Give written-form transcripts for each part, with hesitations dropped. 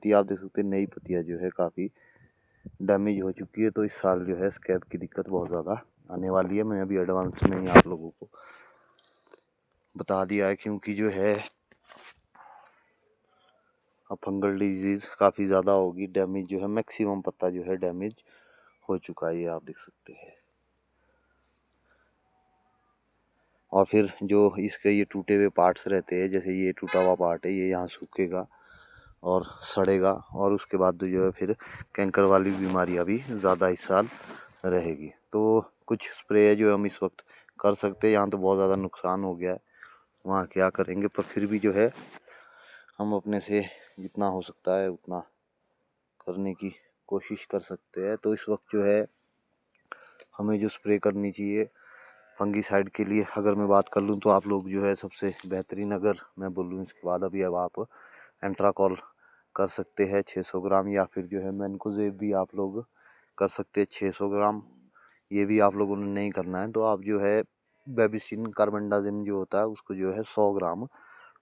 पत्ती आप देख सकते हैं, नई पत्तियाँ जो है काफ़ी डैमेज हो चुकी है। तो इस साल जो है स्कैब की दिक्कत बहुत ज़्यादा आने वाली है। मैं अभी एडवांस में ही आप लोगों को बता दिया है, क्योंकि जो है अब फंगल डिजीज़ काफ़ी ज़्यादा होगी। डैमेज जो है मैक्सिमम पत्ता जो है डैमेज हो चुका है, ये आप देख सकते हैं। और फिर जो इसके ये टूटे हुए पार्ट्स रहते हैं, जैसे ये टूटा हुआ पार्ट है, ये यहाँ सूखेगा और सड़ेगा, और उसके बाद जो है फिर कैंकर वाली बीमारियाँ भी ज़्यादा इस साल रहेगी। तो कुछ स्प्रे है जो हम इस वक्त कर सकते हैं। यहाँ तो बहुत ज़्यादा नुकसान हो गया है, वहाँ क्या करेंगे, पर फिर भी जो है हम अपने से जितना हो सकता है उतना करने की कोशिश कर सकते हैं। तो इस वक्त जो है हमें जो स्प्रे करनी चाहिए फंगीसाइड के लिए, अगर मैं बात कर लूँ तो आप लोग जो है सबसे बेहतरीन, अगर मैं बोलूँ इसके बाद अभी, अब आप एंट्राकॉल कर सकते हैं 600 ग्राम, या फिर जो है मैनकोजेब भी आप लोग कर सकते हैं 600 ग्राम। ये भी आप लोगों ने नहीं करना है तो आप जो है बेबिसिन कार्बेंडाजिम जो होता है उसको जो है 100 ग्राम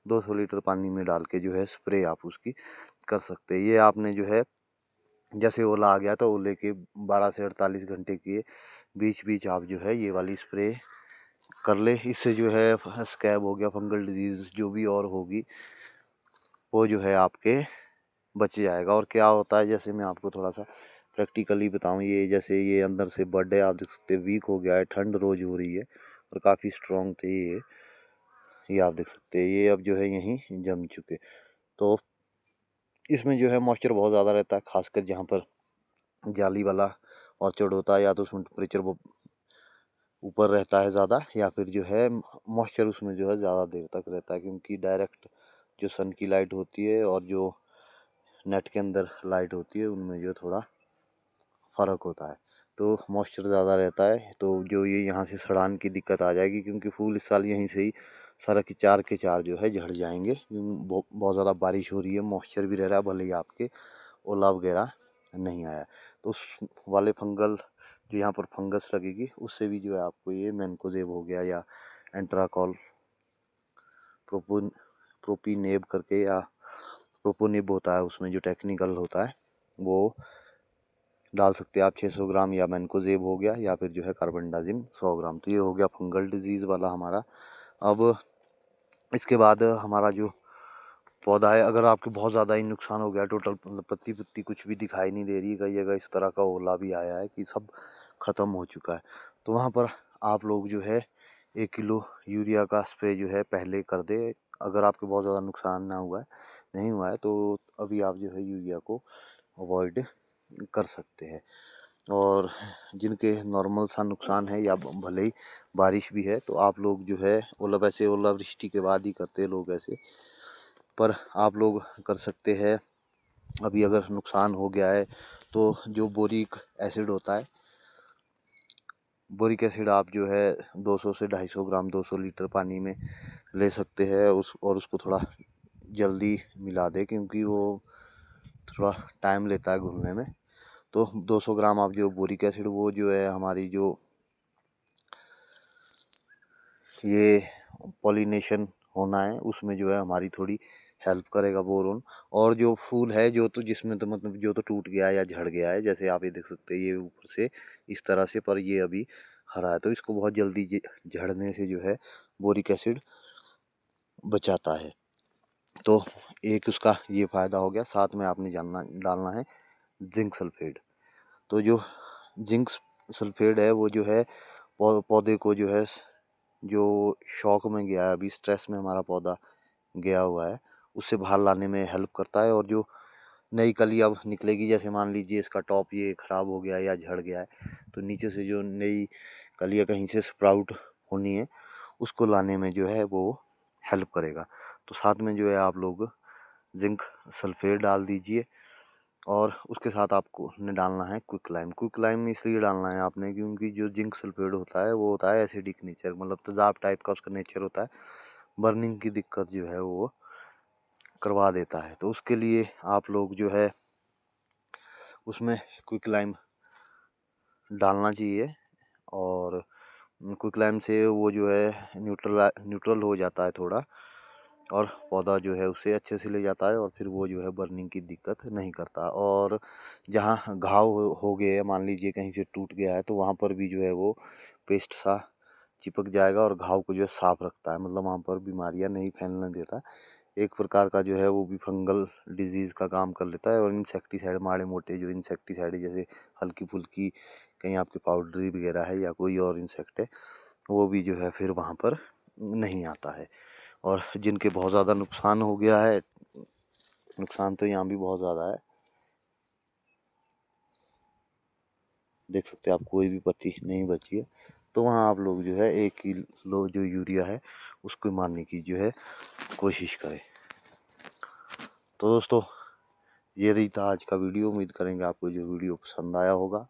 200 लीटर पानी में डाल के जो है स्प्रे आप उसकी कर सकते हैं। ये आपने जो है जैसे ओला आ गया तो ओले के 12 से 48 घंटे के बीच बीच आप जो है ये वाली स्प्रे कर ले। इससे जो है स्कैब हो गया, फंगल डिजीज जो भी और होगी वो जो है आपके बच जाएगा। और क्या होता है, जैसे मैं आपको थोड़ा सा प्रैक्टिकली बताऊं, ये जैसे ये अंदर से बर्ड है, आप देख सकते हैं वीक हो गया है, ठंड रोज हो रही है और काफ़ी स्ट्रॉन्ग थे ये आप देख सकते हैं, ये अब जो है यहीं जम चुके। तो इसमें जो है मॉइस्चर बहुत ज़्यादा रहता है, खासकर जहाँ पर जाली वाला ऑर्चर्ड होता है, या तो उसमें टेम्परेचर वो ऊपर रहता है ज़्यादा, या फिर जो है मॉइस्चर उसमें जो है ज़्यादा देर तक रहता है, क्योंकि डायरेक्ट जो सन की लाइट होती है और जो नेट के अंदर लाइट होती है उनमें जो थोड़ा फ़र्क होता है। तो मॉइस्चर ज़्यादा रहता है तो जो ये यहाँ से सड़ान की दिक्कत आ जाएगी, क्योंकि फूल इस साल यहीं से ही सारा के चार जो है झड़ जाएंगे। बहुत ज़्यादा बारिश हो रही है, मॉइस्चर भी रह रहा है, भले ही आपके ओला वगैरह नहीं आया। तो उस वाले फंगल जो यहाँ पर फंगस लगेगी उससे भी जो है आपको ये मैनकोजेब हो गया या एंट्राकॉल प्रोपीनेब करके, या प्रोपोनिब होता है उसमें जो टेक्निकल होता है वो डाल सकते हैं आप 600 ग्राम, या मैनकोजेब हो गया, या फिर जो है कार्बेंडाजिम 100 ग्राम। तो ये हो गया फंगल डिजीज़ वाला हमारा। अब इसके बाद हमारा जो पौधा है, अगर आपके बहुत ज़्यादा ही नुकसान हो गया, टोटल मतलब पत्ती पुत्ती कुछ भी दिखाई नहीं दे रही, कई जगह इस तरह का ओला भी आया है कि सब ख़त्म हो चुका है, तो वहाँ पर आप लोग जो है 1 किलो यूरिया का स्प्रे जो है पहले कर दे। अगर आपके बहुत ज़्यादा नुकसान ना हुआ है, नहीं हुआ है, तो अभी आप जो है यूरिया को अवॉइड कर सकते हैं। और जिनके नॉर्मल सा नुकसान है या भले ही बारिश भी है, तो आप लोग जो है वैसे ओलावृष्टि के बाद ही करते हैं लोग ऐसे, पर आप लोग कर सकते हैं। अभी अगर नुकसान हो गया है तो जो बोरिक एसिड होता है, बोरिक एसिड आप जो है 200 से 250 ग्राम 200 लीटर पानी में ले सकते हैं और उसको थोड़ा जल्दी मिला दे, क्योंकि वो थोड़ा टाइम लेता है घुलने में। तो 200 ग्राम आप जो बोरिक एसिड, वो जो है हमारी जो ये पॉलिनेशन होना है उसमें जो है हमारी थोड़ी हेल्प करेगा बोरोन। और जो फूल है जो तो जिसमें तो मतलब जो तो टूट गया है या झड़ गया है, जैसे आप ये देख सकते हैं ये ऊपर से इस तरह से, पर ये अभी हरा है, तो इसको बहुत जल्दी झड़ने से जो है बोरिक एसिड बचाता है। तो एक उसका ये फ़ायदा हो गया। साथ में आपने डालना है जिंक सल्फेट। तो जो जिंक सल्फेट है वो जो है पौधे को जो है, जो शॉक में गया है, अभी स्ट्रेस में हमारा पौधा गया हुआ है, उससे बाहर लाने में हेल्प करता है। और जो नई कली अब निकलेगी, जैसे मान लीजिए इसका टॉप ये खराब हो गया है या झड़ गया है, तो नीचे से जो नई कलियाँ कहीं से स्प्राउट होनी है उसको लाने में जो है वो हेल्प करेगा। तो साथ में जो है आप लोग जिंक सल्फेट डाल दीजिए, और उसके साथ आपको ने डालना है क्विक लाइम इसलिए डालना है आपने, क्योंकि जो जिंक सल्फेट होता है वो होता है एसिडिक नेचर, मतलब तेजाब टाइप का उसका नेचर होता है, बर्निंग की दिक्कत जो है वो करवा देता है। तो उसके लिए आप लोग जो है उसमें क्विक लाइम डालना चाहिए, और क्विक लाइम से वो जो है न्यूट्रल हो जाता है थोड़ा, और पौधा जो है उसे अच्छे से ले जाता है और फिर वो जो है बर्निंग की दिक्कत नहीं करता। और जहाँ घाव हो गए, मान लीजिए कहीं से टूट गया है, तो वहाँ पर भी जो है वो पेस्ट सा चिपक जाएगा और घाव को जो है साफ रखता है, मतलब वहाँ पर बीमारियाँ नहीं फैलने देता। एक प्रकार का जो है वो भी फंगल डिजीज़ का काम कर लेता है। और इंसेक्टिसाइड, माड़े मोटे जो इंसेक्टिसाइड जैसे हल्की फुल्की कहीं आपकी पाउडरी वगैरह है या कोई और इंसेक्ट है, वो भी जो है फिर वहाँ पर नहीं आता है। और जिनके बहुत ज़्यादा नुकसान हो गया है, नुकसान तो यहाँ भी बहुत ज़्यादा है, देख सकते हैं आप, कोई भी पत्ती नहीं बची है। तो वहाँ आप लोग जो है 1 किलो जो यूरिया है उसको मारने की जो है कोशिश करें। तो दोस्तों, ये रही था आज का वीडियो। उम्मीद करेंगे आपको जो वीडियो पसंद आया होगा।